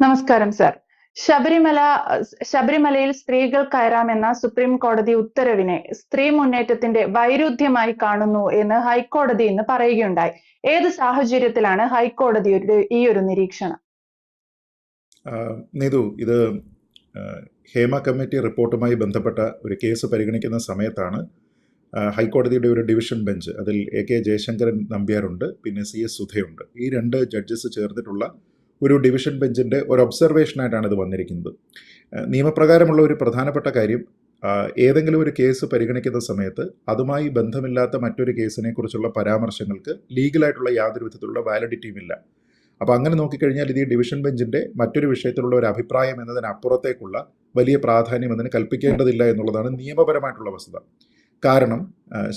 നമസ്കാരം സർ. ശബരിമലയിൽ സ്ത്രീകൾ കയറാമെന്ന സുപ്രീം കോടതി ഉത്തരവിനെ സ്ത്രീ മുന്നേറ്റത്തിന്റെ വൈരുദ്ധ്യമായി കാണുന്നു എന്ന് ഹൈക്കോടതി ഇന്ന് പറയുകയുണ്ടായി. ഏത് സാഹചര്യത്തിലാണ് ഹൈക്കോടതിയുടെ ഈ ഒരു നിരീക്ഷണം? നീതു, ഇത് ഹേമ കമ്മിറ്റി റിപ്പോർട്ടുമായി ബന്ധപ്പെട്ട ഒരു കേസ് പരിഗണിക്കുന്ന സമയത്താണ് ഹൈക്കോടതിയുടെ ഒരു ഡിവിഷൻ ബെഞ്ച്, അതിൽ AK ജയശങ്കരൻ നമ്പ്യാരുണ്ട്, പിന്നെ CS സുധയുണ്ട്, ഈ 2 ജഡ്ജസ് ചേർന്നിട്ടുള്ള ഒരു ഡിവിഷൻ ബെഞ്ചിൻ്റെ ഒരു ഒബ്സർവേഷനായിട്ടാണ് ഇത് വന്നിരിക്കുന്നത്. നിയമപ്രകാരമുള്ള ഒരു പ്രധാനപ്പെട്ട കാര്യം, ഏതെങ്കിലും ഒരു കേസ് പരിഗണിക്കുന്ന സമയത്ത് അതുമായി ബന്ധമില്ലാത്ത മറ്റൊരു കേസിനെ കുറിച്ചുള്ള പരാമർശങ്ങൾക്ക് ലീഗലായിട്ടുള്ള യാതൊരു വിധത്തിലുള്ള വാലിഡിറ്റിയും ഇല്ല. അപ്പോൾ അങ്ങനെ നോക്കിക്കഴിഞ്ഞാൽ ഇത് ഈ ഡിവിഷൻ ബെഞ്ചിൻ്റെ മറ്റൊരു വിഷയത്തിലുള്ള ഒരു അഭിപ്രായം എന്നതിനപ്പുറത്തേക്കുള്ള വലിയ പ്രാധാന്യം അതിന് കൽപ്പിക്കേണ്ടതില്ല എന്നുള്ളതാണ് നിയമപരമായിട്ടുള്ള വസ്തുത. കാരണം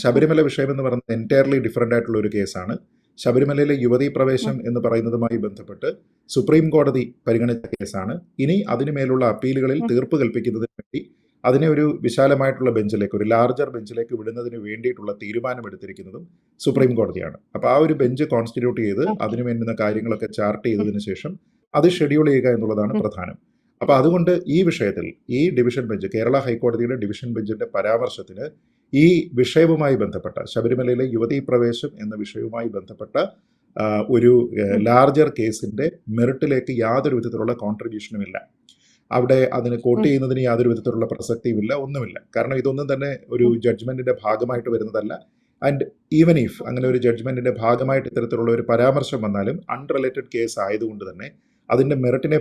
ശബരിമല വിഷയം എന്ന് പറയുന്നത് എൻറ്റയർലി ഡിഫറൻ്റ് ആയിട്ടുള്ള ഒരു കേസാണ്. ശബരിമലയിലെ യുവതീ പ്രവേശം എന്ന് പറയുന്നതുമായി ബന്ധപ്പെട്ട് സുപ്രീം കോടതി പരിഗണിച്ച കേസാണ്. ഇനി അതിനുമേലുള്ള അപ്പീലുകളിൽ തീർപ്പ് കൽപ്പിക്കുന്നതിന് വേണ്ടി അതിനെ ഒരു വിശാലമായിട്ടുള്ള ബെഞ്ചിലേക്ക്, ഒരു ലാർജർ ബെഞ്ചിലേക്ക് വിടുന്നതിന് വേണ്ടിയിട്ടുള്ള തീരുമാനമെടുത്തിരിക്കുന്നതും സുപ്രീം കോടതിയാണ്. അപ്പോൾ ആ ഒരു ബെഞ്ച് കോൺസ്റ്റിറ്റ്യൂട്ട് ചെയ്ത് അതിനു വേണ്ടുന്ന കാര്യങ്ങളൊക്കെ ചാർട്ട് ചെയ്തതിന് ശേഷം അത് ഷെഡ്യൂൾ ചെയ്യുക എന്നുള്ളതാണ് പ്രധാനം. അപ്പോൾ അതുകൊണ്ട് ഈ വിഷയത്തിൽ ഈ ഡിവിഷൻ ബെഞ്ച്, കേരള ഹൈക്കോടതിയുടെ ഡിവിഷൻ ബെഞ്ചിൻ്റെ പരാമർശത്തിന് ഈ വിഷയവുമായി ബന്ധപ്പെട്ട ശബരിമലയിലെ യുവതീ പ്രവേശം എന്ന വിഷയവുമായി ബന്ധപ്പെട്ട ഒരു ലാർജർ കേസിൻ്റെ മെറിറ്റിലേക്ക് യാതൊരു വിധത്തിലുള്ള കോൺട്രിബ്യൂഷനുമില്ല. അവിടെ അതിന് കോട്ട് ചെയ്യുന്നതിന് യാതൊരു വിധത്തിലുള്ള പ്രസക്തിയുമില്ല, ഒന്നുമില്ല. കാരണം ഇതൊന്നും തന്നെ ഒരു ജഡ്ജ്മെൻറ്റിൻ്റെ ഭാഗമായിട്ട് വരുന്നതല്ല. ആൻഡ് ഈവൻ ഇഫ് അങ്ങനെ ഒരു ജഡ്ജ്മെൻറ്റിൻ്റെ ഭാഗമായിട്ട് ഇത്തരത്തിലുള്ള ഒരു പരാമർശം വന്നാലും അൺറിലേറ്റഡ് കേസ് ആയതുകൊണ്ട് തന്നെ അതിൻ്റെ മെറിറ്റിനെ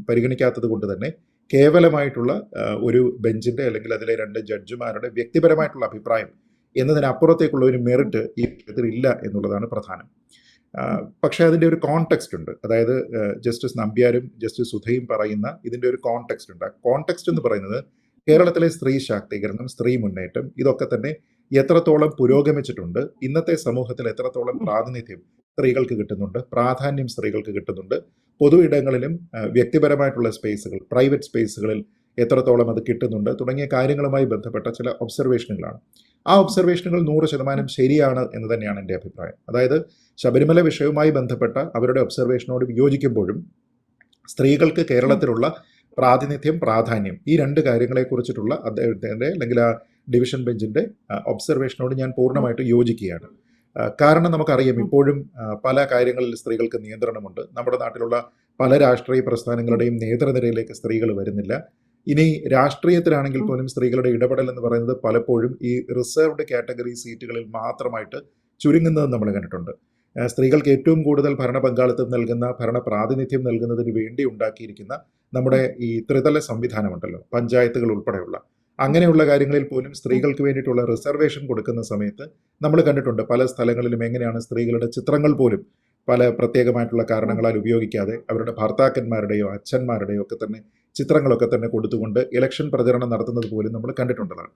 പരിഗണിക്കാത്തത് കൊണ്ട് തന്നെ കേവലമായിട്ടുള്ള ഒരു ബെഞ്ചിൻ്റെ അല്ലെങ്കിൽ അതിലെ 2 ജഡ്ജിമാരുടെ വ്യക്തിപരമായിട്ടുള്ള അഭിപ്രായം എന്നതിനപ്പുറത്തേക്കുള്ള ഒരു മെറിറ്റ് ഈ വിഷയത്തിൽ ഇല്ല എന്നുള്ളതാണ് പ്രധാനം. പക്ഷേ അതിൻ്റെ ഒരു കോണ്ടെക്സ്റ്റ് ഉണ്ട്. അതായത് ജസ്റ്റിസ് നമ്പ്യാരും ജസ്റ്റിസ് സുധയും പറയുന്ന ഇതിൻ്റെ ഒരു കോണ്ടെക്സ്റ്റ് ഉണ്ട്. ആ കോണ്ടെക്സ്റ്റ് എന്ന് പറയുന്നത് കേരളത്തിലെ സ്ത്രീ ശാക്തീകരണം, സ്ത്രീ മുന്നേറ്റം, ഇതൊക്കെ തന്നെ എത്രത്തോളം പുരോഗമിച്ചിട്ടുണ്ട്, ഇന്നത്തെ സമൂഹത്തിൽ എത്രത്തോളം പ്രാതിനിധ്യം സ്ത്രീകൾക്ക് കിട്ടുന്നുണ്ട്, പ്രാധാന്യം സ്ത്രീകൾക്ക് കിട്ടുന്നുണ്ട്, പൊതു ഇടങ്ങളിലും വ്യക്തിപരമായിട്ടുള്ള സ്പേസുകൾ, പ്രൈവറ്റ് സ്പേസുകളിൽ എത്രത്തോളം അത് കിട്ടുന്നുണ്ട് തുടങ്ങിയ കാര്യങ്ങളുമായി ബന്ധപ്പെട്ട ചില ഒബ്സർവേഷനുകളാണ്. ആ ഒബ്സർവേഷനുകൾ 100% ശരിയാണ് എന്ന് തന്നെയാണ് എൻ്റെ അഭിപ്രായം. അതായത് ശബരിമല വിഷയവുമായി ബന്ധപ്പെട്ട അവരുടെ ഒബ്സർവേഷനോട് വിയോജിക്കുമ്പോഴും സ്ത്രീകൾക്ക് കേരളത്തിലുള്ള പ്രാതിനിധ്യം, പ്രാധാന്യം, ഈ 2 കാര്യങ്ങളെക്കുറിച്ചിട്ടുള്ള അദ്ദേഹത്തിൻ്റെ അല്ലെങ്കിൽ ആ ഡിവിഷൻ ബെഞ്ചിൻ്റെ ഒബ്സർവേഷനോട് ഞാൻ പൂർണ്ണമായിട്ട് യോജിക്കുകയാണ്. കാരണം നമുക്കറിയാം, ഇപ്പോഴും പല കാര്യങ്ങളിൽ സ്ത്രീകൾക്ക് നിയന്ത്രണമുണ്ട്. നമ്മുടെ നാട്ടിലുള്ള പല രാഷ്ട്രീയ പ്രസ്ഥാനങ്ങളുടെയും നേതൃനിരയിലേക്ക് സ്ത്രീകൾ വരുന്നില്ല. ഇനി രാഷ്ട്രീയത്തിലാണെങ്കിൽ പോലും സ്ത്രീകളുടെ ഇടപെടൽ എന്ന് പറയുന്നത് പലപ്പോഴും ഈ റിസർവ്ഡ് കാറ്റഗറി സീറ്റുകളിൽ മാത്രമായിട്ട് ചുരുങ്ങുന്നത് നമ്മൾ കണ്ടിട്ടുണ്ട്. സ്ത്രീകൾക്ക് ഏറ്റവും കൂടുതൽ ഭരണ പങ്കാളിത്തം നൽകുന്ന, ഭരണ പ്രാതിനിധ്യം നൽകുന്നതിന് വേണ്ടി ഉണ്ടാക്കിയിരിക്കുന്ന നമ്മുടെ ഈ ത്രിതല സംവിധാനമുണ്ടല്ലോ, പഞ്ചായത്തുകൾ ഉൾപ്പെടെയുള്ള അങ്ങനെയുള്ള കാര്യങ്ങളിൽ പോലും സ്ത്രീകൾക്ക് വേണ്ടിയിട്ടുള്ള റിസർവേഷൻ കൊടുക്കുന്ന സമയത്ത് നമ്മൾ കണ്ടിട്ടുണ്ട് പല സ്ഥലങ്ങളിലും എങ്ങനെയാണ് സ്ത്രീകളുടെ ചിത്രങ്ങൾ പോലും പല പ്രത്യേകമായിട്ടുള്ള കാരണങ്ങളാൽ ഉപയോഗിക്കാതെ അവരുടെ ഭർത്താക്കന്മാരുടെയോ അച്ഛന്മാരുടെയോ ഒക്കെ തന്നെ ചിത്രങ്ങളൊക്കെ തന്നെ കൊടുത്തുകൊണ്ട് ഇലക്ഷൻ പ്രചരണം നടത്തുന്നത് പോലും നമ്മൾ കണ്ടിട്ടുള്ളതാണ്.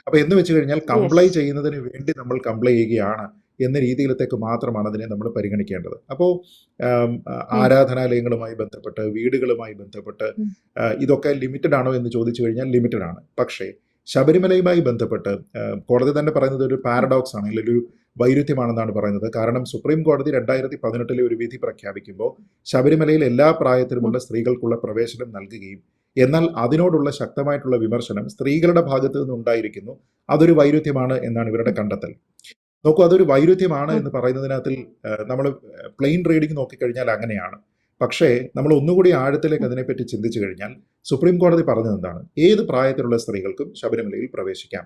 അപ്പോൾ എന്ന് വെച്ച് കഴിഞ്ഞാൽ കംപ്ലൈ ചെയ്യുന്നതിന് വേണ്ടി നമ്മൾ കംപ്ലൈ ചെയ്യുകയാണ് എന്ന രീതിയിലത്തേക്ക് മാത്രമാണ് അതിനെ നമ്മൾ പരിഗണിക്കേണ്ടത്. അപ്പോൾ ആരാധനാലയങ്ങളുമായി ബന്ധപ്പെട്ട്, വീടുകളുമായി ബന്ധപ്പെട്ട് ഇതൊക്കെ ലിമിറ്റഡ് ആണോ എന്ന് ചോദിച്ചു കഴിഞ്ഞാൽ ലിമിറ്റഡ് ആണ്. പക്ഷേ ശബരിമലയുമായി ബന്ധപ്പെട്ട് കോടതി തന്നെ പറയുന്നത് ഒരു പാരഡോക്സ് ആണ്, അല്ലെങ്കിൽ ഒരു വൈരുദ്ധ്യമാണെന്നാണ് പറയുന്നത്. കാരണം സുപ്രീം കോടതി 2018 ഒരു വിധി പ്രഖ്യാപിക്കുമ്പോൾ ശബരിമലയിൽ എല്ലാ പ്രായത്തിലുമുള്ള സ്ത്രീകൾക്കുള്ള പ്രവേശനം നൽകുകയും, എന്നാൽ അതിനോടുള്ള ശക്തമായിട്ടുള്ള വിമർശനം സ്ത്രീകളുടെ ഭാഗത്തു നിന്നുണ്ടായിരിക്കുന്നു. അതൊരു വൈരുദ്ധ്യമാണ് എന്നാണ് ഇവരുടെ കണ്ടെത്തൽ. നോക്കൂ, അതൊരു വൈരുദ്ധ്യമാണ് എന്ന് പറയുന്നതിനകത്തിൽ നമ്മൾ പ്ലെയിൻ റീഡിങ് നോക്കിക്കഴിഞ്ഞാൽ അങ്ങനെയാണ്. പക്ഷേ നമ്മൾ ഒന്നുകൂടി ആഴത്തിലേക്ക് അതിനെപ്പറ്റി ചിന്തിച്ചു കഴിഞ്ഞാൽ സുപ്രീം കോടതി പറഞ്ഞത് എന്താണ്? ഏത് പ്രായത്തിലുള്ള സ്ത്രീകൾക്കും ശബരിമലയിൽ പ്രവേശിക്കാം.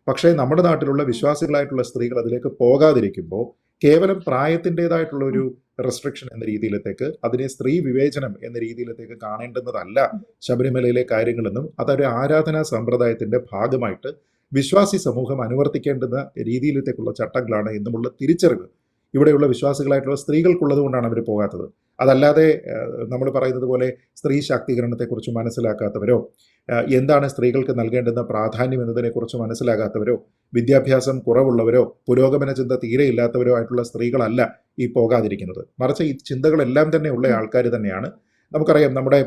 പക്ഷേ നമ്മുടെ നാട്ടിലുള്ള വിശ്വാസികളായിട്ടുള്ള സ്ത്രീകൾ അതിലേക്ക് പോകാതിരിക്കുമ്പോൾ കേവലം പ്രായത്തിൻ്റെതായിട്ടുള്ള ഒരു റെസ്ട്രിക്ഷൻ എന്ന രീതിയിലത്തേക്ക്, അതിനെ സ്ത്രീ വിവേചനം എന്ന രീതിയിലത്തേക്ക് കാണേണ്ടുന്നതല്ല ശബരിമലയിലെ കാര്യങ്ങളെന്നും അതൊരു ആരാധനാ സമ്പ്രദായത്തിൻ്റെ ഭാഗമായിട്ട് വിശ്വാസി സമൂഹം അനുവർത്തിക്കേണ്ടുന്ന രീതിയിലത്തേക്കുള്ള ചട്ടങ്ങളാണ് എന്നുമുള്ള തിരിച്ചറിവ് ഇവിടെയുള്ള വിശ്വാസികളായിട്ടുള്ള സ്ത്രീകൾക്കുള്ളത് കൊണ്ടാണ് അവർ പോകാത്തത്. അതല്ലാതെ നമ്മൾ പറയുന്നത് പോലെ സ്ത്രീ ശാക്തീകരണത്തെക്കുറിച്ച് മനസ്സിലാക്കാത്തവരോ, എന്താണ് സ്ത്രീകൾക്ക് നൽകേണ്ടുന്ന പ്രാധാന്യം എന്നതിനെക്കുറിച്ച് മനസ്സിലാകാത്തവരോ, വിദ്യാഭ്യാസം കുറവുള്ളവരോ, പുരോഗമന ചിന്ത തീരെ ഇല്ലാത്തവരോ ആയിട്ടുള്ള സ്ത്രീകളല്ല ഈ പോകാതിരിക്കുന്നത്. മറിച്ച് ഈ ചിന്തകളെല്ലാം തന്നെ ഉള്ള ആൾക്കാർ തന്നെയാണ്. നമുക്കറിയാം, നമ്മുടെ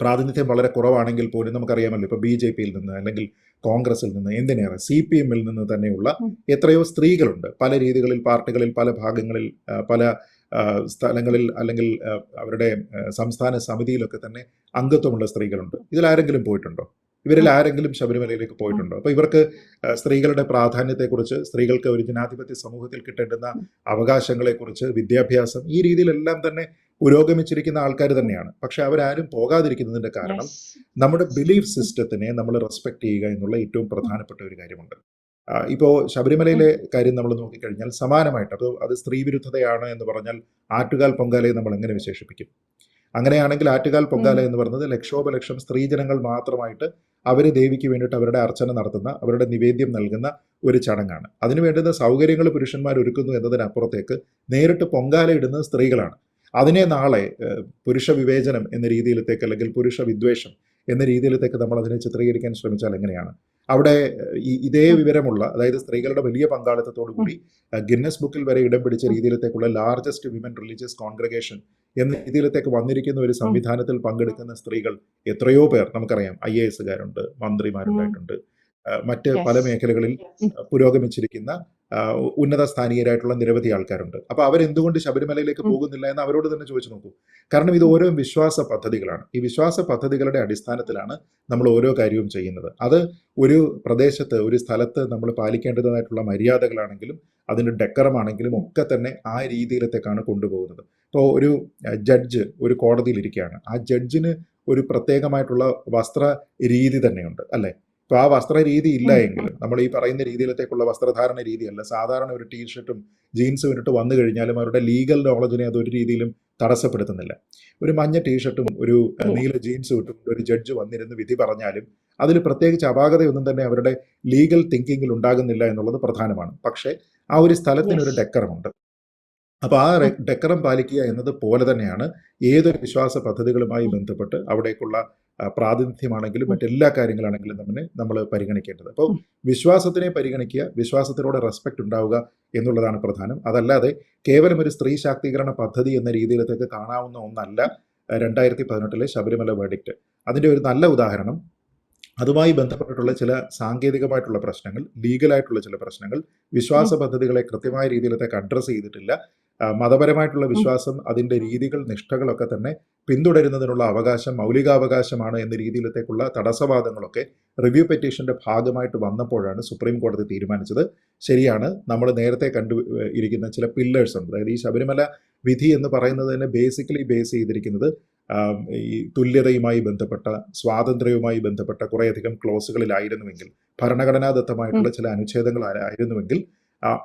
പ്രാതിനിധ്യം വളരെ കുറവാണെങ്കിൽ പോലും നമുക്കറിയാമല്ലോ, ഇപ്പോൾ BJPയിൽ നിന്ന് അല്ലെങ്കിൽ കോൺഗ്രസിൽ നിന്ന്, എന്തിനേറെ CPMൽ നിന്ന് തന്നെയുള്ള എത്രയോ സ്ത്രീകളുണ്ട്. പല രീതികളിൽ, പാർട്ടികളിൽ, പല ഭാഗങ്ങളിൽ, പല സ്ഥലങ്ങളിൽ അല്ലെങ്കിൽ അവരുടെ സംസ്ഥാന സമിതിയിലൊക്കെ തന്നെ അംഗത്വമുള്ള സ്ത്രീകളുണ്ട്. ഇതിലാരെങ്കിലും പോയിട്ടുണ്ടോ? ഇവരിൽ ആരെങ്കിലും ശബരിമലയിലേക്ക് പോയിട്ടുണ്ടോ? അപ്പോൾ ഇവർക്ക് സ്ത്രീകളുടെ പ്രാധാന്യത്തെക്കുറിച്ച്, സ്ത്രീകൾക്ക് ഒരു ജനാധിപത്യ സമൂഹത്തിൽ കിട്ടേണ്ടുന്ന അവകാശങ്ങളെക്കുറിച്ച്, വിദ്യാഭ്യാസം, ഈ രീതിയിലെല്ലാം തന്നെ പുരോഗമിച്ചിരിക്കുന്ന ആൾക്കാർ തന്നെയാണ്. പക്ഷെ അവരാരും പോകാതിരിക്കുന്നതിന്റെ കാരണം നമ്മുടെ ബിലീഫ് സിസ്റ്റത്തിനെ നമ്മൾ റെസ്പെക്ട് ചെയ്യുക എന്നുള്ള ഏറ്റവും പ്രധാനപ്പെട്ട ഒരു കാര്യമുണ്ട്. ഇപ്പോൾ ശബരിമലയിലെ കാര്യം നമ്മൾ നോക്കിക്കഴിഞ്ഞാൽ സമാനമായിട്ട്, അപ്പോൾ അത് സ്ത്രീ വിരുദ്ധതയാണ് എന്ന് പറഞ്ഞാൽ ആറ്റുകാൽ പൊങ്കാലയെ നമ്മൾ എങ്ങനെ വിശേഷിപ്പിക്കും? അങ്ങനെയാണെങ്കിൽ ആറ്റുകാൽ പൊങ്കാല എന്ന് പറയുന്നത് ലക്ഷോപലക്ഷം സ്ത്രീജനങ്ങൾ മാത്രമായിട്ട് അവർ ദേവിക്ക് വേണ്ടിയിട്ട് അവരുടെ അർച്ചന നടത്തുന്ന, അവരുടെ നിവേദ്യം നൽകുന്ന ഒരു ചടങ്ങാണ്. അതിനു വേണ്ടുന്ന സൗകര്യങ്ങൾ പുരുഷന്മാർ ഒരുക്കുന്നു എന്നതിനപ്പുറത്തേക്ക് നേരിട്ട് പൊങ്കാല ഇടുന്നത് സ്ത്രീകളാണ്. അതിനെ നാളെ പുരുഷ വിവേചനം എന്ന രീതിയിലത്തേക്ക്, അല്ലെങ്കിൽ പുരുഷ വിദ്വേഷം എന്ന രീതിയിലത്തേക്ക് നമ്മൾ അതിനെ ചിത്രീകരിക്കാൻ ശ്രമിച്ചാൽ എങ്ങനെയാണ്? അവിടെ ഇതേ വിവരമുള്ള, അതായത് സ്ത്രീകളുടെ വലിയ പങ്കാളിത്തത്തോടു കൂടി ഗിന്നസ് ബുക്കിൽ വരെ ഇടം പിടിച്ച രീതിയിലത്തേക്കുള്ള ലാർജസ്റ്റ് വിമൻ റിലീജിയസ് കോൺഗ്രഗേഷൻ എന്ന രീതിയിലത്തേക്ക് വന്നിരിക്കുന്ന ഒരു സംവിധാനത്തിൽ പങ്കെടുക്കുന്ന സ്ത്രീകൾ എത്രയോ പേർ നമുക്കറിയാം. IAS-കാരുണ്ട്, മന്ത്രിമാരുണ്ടായിട്ടുണ്ട്, മറ്റ് പല മേഖലകളിൽ പുരോഗമിച്ചിരിക്കുന്ന ഉന്നത സ്ഥാനീയരായിട്ടുള്ള നിരവധി ആൾക്കാരുണ്ട്. അപ്പോൾ അവരെന്തുകൊണ്ട് ശബരിമലയിലേക്ക് പോകുന്നില്ല എന്ന് അവരോട് തന്നെ ചോദിച്ചു നോക്കൂ. കാരണം ഇത് ഓരോ വിശ്വാസ പദ്ധതികളാണ്. ഈ വിശ്വാസ പദ്ധതികളുടെ അടിസ്ഥാനത്തിലാണ് നമ്മൾ ഓരോ കാര്യവും ചെയ്യുന്നത്. അത് ഒരു പ്രദേശത്ത്, ഒരു സ്ഥലത്ത് നമ്മൾ പാലിക്കേണ്ടതായിട്ടുള്ള മര്യാദകളാണെങ്കിലും അതിൻ്റെ ഡെക്കറമാണെങ്കിലും ഒക്കെ തന്നെ ആ രീതിയിലത്തേക്കാണ് കൊണ്ടുപോകുന്നത്. ഇപ്പോൾ ഒരു ജഡ്ജ് ഒരു കോടതിയിലിരിക്കുകയാണ്. ആ ജഡ്ജിന് ഒരു പ്രത്യേകമായിട്ടുള്ള വസ്ത്ര രീതി തന്നെയുണ്ട്, അല്ലേ? ഇപ്പോൾ ആ വസ്ത്ര രീതി ഇല്ല എങ്കിൽ, നമ്മൾ ഈ പറയുന്ന രീതിയിലത്തേക്കുള്ള വസ്ത്രധാരണ രീതിയല്ല, സാധാരണ ഒരു ടീഷർട്ടും ജീൻസും ഇട്ട് വന്നു കഴിഞ്ഞാലും അവരുടെ ലീഗൽ നോളജിനെ അതൊരു രീതിയിലും തടസ്സപ്പെടുത്തുന്നില്ല. ഒരു മഞ്ഞ ടീഷർട്ടും ഒരു നീല ജീൻസും ഇട്ടും ഒരു ജഡ്ജ് വന്നിരുന്ന് വിധി പറഞ്ഞാലും അതിൽ പ്രത്യേകിച്ച് അപാകതയൊന്നും തന്നെ അവരുടെ ലീഗൽ തിങ്കിങ്ങിൽ ഉണ്ടാകുന്നില്ല എന്നുള്ളത് പ്രധാനമാണ്. പക്ഷേ ആ ഒരു സ്ഥലത്തിനൊരു ഡെക്കറമുണ്ട്. അപ്പോൾ ആ ഡെക്കറം പാലിക്കുക എന്നത് പോലെ തന്നെയാണ് ഏതൊരു വിശ്വാസ പദ്ധതികളുമായി ബന്ധപ്പെട്ട് അവിടേക്കുള്ള പ്രാതിനിധ്യമാണെങ്കിലും മറ്റെല്ലാ കാര്യങ്ങളാണെങ്കിലും നമ്മൾ പരിഗണിക്കേണ്ടത്. അപ്പോൾ വിശ്വാസത്തിനെ പരിഗണിക്കുക, വിശ്വാസത്തിനോട് റെസ്പെക്ട് ഉണ്ടാവുക എന്നുള്ളതാണ് പ്രധാനം. അതല്ലാതെ കേവലം ഒരു സ്ത്രീ ശാക്തീകരണ പദ്ധതി എന്ന രീതിയിലത്തേക്ക് കാണാവുന്ന ഒന്നല്ല 2018 ശബരിമല വേർഡിക്റ്റ്. അതിൻ്റെ ഒരു നല്ല ഉദാഹരണം, അതുമായി ബന്ധപ്പെട്ടിട്ടുള്ള ചില സാങ്കേതികമായിട്ടുള്ള പ്രശ്നങ്ങൾ, ലീഗലായിട്ടുള്ള ചില പ്രശ്നങ്ങൾ, വിശ്വാസ പദ്ധതികളെ കൃത്യമായ രീതിയിലത്തേക്ക് അഡ്രസ്സ് ചെയ്തിട്ടില്ല. മതപരമായിട്ടുള്ള വിശ്വാസം, അതിൻ്റെ രീതികൾ, നിഷ്ഠകളൊക്കെ തന്നെ പിന്തുടരുന്നതിനുള്ള അവകാശം മൗലികാവകാശമാണ് എന്ന രീതിയിലത്തേക്കുള്ള തടസ്സവാദങ്ങളൊക്കെ റിവ്യൂ പെറ്റീഷന്റെ ഭാഗമായിട്ട് വന്നപ്പോഴാണ് സുപ്രീം കോടതി തീരുമാനിച്ചത്. ശരിയാണ്, നമ്മൾ നേരത്തെ ഇരിക്കുന്ന ചില പില്ലേഴ്സ് ഉണ്ട്. അതായത് ഈ ശബരിമല വിധി എന്ന് പറയുന്നത് തന്നെ ബേസിക്കലി ബേസ് ചെയ്തിരിക്കുന്നത് ഈ തുല്യതയുമായി ബന്ധപ്പെട്ട, സ്വാതന്ത്ര്യവുമായി ബന്ധപ്പെട്ട കുറേയധികം ക്ലോസുകളിലായിരുന്നുവെങ്കിൽ, ഭരണഘടനാദത്തമായിട്ടുള്ള ചില അനുച്ഛേദങ്ങളായിരുന്നുവെങ്കിൽ,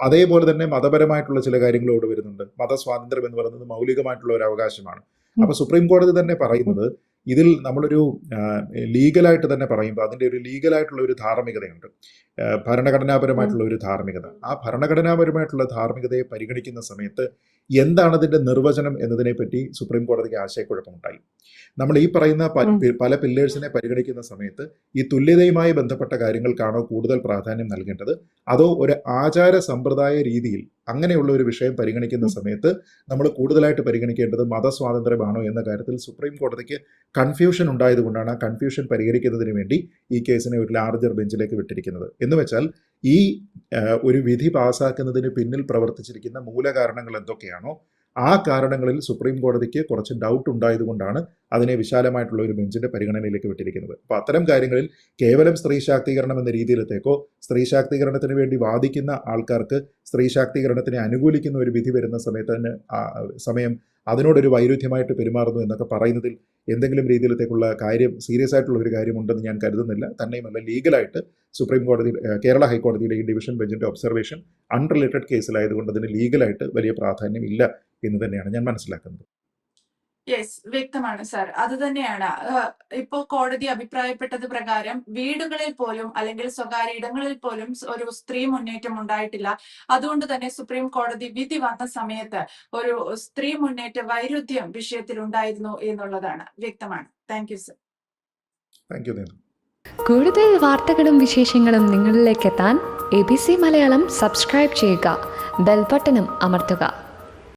അതേപോലെ തന്നെ മതപരമായിട്ടുള്ള ചില കാര്യങ്ങളോട് വരുന്നുണ്ട്. മതസ്വാതന്ത്ര്യം എന്ന് പറയുന്നത് മൗലികമായിട്ടുള്ള ഒരു അവകാശമാണ്. അപ്പൊ സുപ്രീം കോടതി തന്നെ പറയുന്നത്, ഇതിൽ നമ്മളൊരു ലീഗലായിട്ട് തന്നെ പറയുമ്പോൾ അതിൻ്റെ ഒരു ലീഗലായിട്ടുള്ള ഒരു ധാർമ്മികതയുണ്ട്, ഭരണഘടനാപരമായിട്ടുള്ള ഒരു ധാർമ്മികത. ആ ഭരണഘടനാപരമായിട്ടുള്ള ധാർമ്മികതയെ പരിഗണിക്കുന്ന സമയത്ത് എന്താണ് അതിൻ്റെ നിർവചനം എന്നതിനെപ്പറ്റി സുപ്രീം കോടതിക്ക് ആശയക്കുഴപ്പമുണ്ടായി. നമ്മൾ ഈ പറയുന്ന പല പില്ലേഴ്സിനെ പരിഗണിക്കുന്ന സമയത്ത് ഈ തുല്യതയുമായി ബന്ധപ്പെട്ട കാര്യങ്ങൾക്കാണോ കൂടുതൽ പ്രാധാന്യം നൽകേണ്ടത്, അതോ ഒരു ആചാര സമ്പ്രദായ രീതിയിൽ അങ്ങനെയുള്ള ഒരു വിഷയം പരിഗണിക്കുന്ന സമയത്ത് നമ്മൾ കൂടുതലായിട്ട് പരിഗണിക്കേണ്ടത് മതസ്വാതന്ത്ര്യമാണോ എന്ന കാര്യത്തിൽ സുപ്രീം കോടതിക്ക് കൺഫ്യൂഷൻ ഉണ്ടായതുകൊണ്ടാണ് ആ കൺഫ്യൂഷൻ പരിഹരിക്കുന്നതിന് വേണ്ടി ഈ കേസിനെ ഒരു ലാർജർ ബെഞ്ചിലേക്ക് വിട്ടിരിക്കുന്നത്. എന്ന് വെച്ചാൽ ഈ ഒരു വിധി പാസ്സാക്കുന്നതിന് പിന്നിൽ പ്രവർത്തിച്ചിരിക്കുന്ന മൂലകാരണങ്ങൾ എന്തൊക്കെയാണോ ആ കാരണങ്ങളിൽ സുപ്രീം കോടതിക്ക് കുറച്ച് ഡൗട്ട് ഉണ്ടായതുകൊണ്ടാണ് അതിനെ വിശാലമായിട്ടുള്ള ഒരു ബെഞ്ചിന്റെ പരിഗണനയിലേക്ക് വിട്ടിരിക്കുന്നത്. അപ്പോൾ അത്തരം കാര്യങ്ങളിൽ കേവലം സ്ത്രീ ശാക്തീകരണം എന്ന രീതിയിലത്തേക്കോ, സ്ത്രീ ശാക്തീകരണത്തിന് വേണ്ടി വാദിക്കുന്ന ആൾക്കാർക്ക് സ്ത്രീ ശാക്തീകരണത്തിനെ അനുകൂലിക്കുന്ന ഒരു വിധി വരുന്ന സമയം അതിനോടൊരു വൈരുദ്ധ്യമായിട്ട് പെരുമാറുന്നു എന്നൊക്കെ പറയുന്നതിൽ എന്തെങ്കിലും രീതിയിലത്തേക്കുള്ള കാര്യം, സീരിയസ് ആയിട്ടുള്ള ഒരു കാര്യമുണ്ടെന്ന് ഞാൻ കരുതുന്നില്ല. തന്നെയുമല്ല, ലീഗലായിട്ട് സുപ്രീം കോടതി, കേരള ഹൈക്കോടതിയുടെ ഈ ഡിവിഷൻ ബെഞ്ചിന്റെ ഒബ്സർവേഷൻ അൺറിലേറ്റഡ് കേസിലായതുകൊണ്ട് അതിന് ലീഗലായിട്ട് വലിയ പ്രാധാന്യം ഇല്ല എന്ന് തന്നെയാണ് ഞാൻ മനസ്സിലാക്കുന്നത്. യെസ്, വ്യക്തമാണ് സാർ. അത് തന്നെയാണ് ഇപ്പോൾ കോടതി അഭിപ്രായപ്പെട്ടത് പ്രകാരം വീടുകളിൽ പോലും അല്ലെങ്കിൽ സ്വകാര്യ ഇടങ്ങളിൽ പോലും ഒരു സ്ത്രീ മുന്നേറ്റം ഉണ്ടായിട്ടില്ല. അതുകൊണ്ട് തന്നെ സുപ്രീം കോടതി വിധി വന്ന സമയത്ത് ഒരു സ്ത്രീ മുന്നേറ്റ വൈരുദ്ധ്യം വിഷയത്തിൽ ഉണ്ടായിരുന്നു എന്നുള്ളതാണ് വ്യക്തമാണ്. Thank you sir. Thank you. കൂടുതൽ വാർത്തകളും വിശേഷങ്ങളും നിങ്ങളിലേക്ക് എത്താൻ ABC മലയാളം സബ്സ്ക്രൈബ് ചെയ്യുക, ബെൽ ബട്ടണും അമർത്തുക.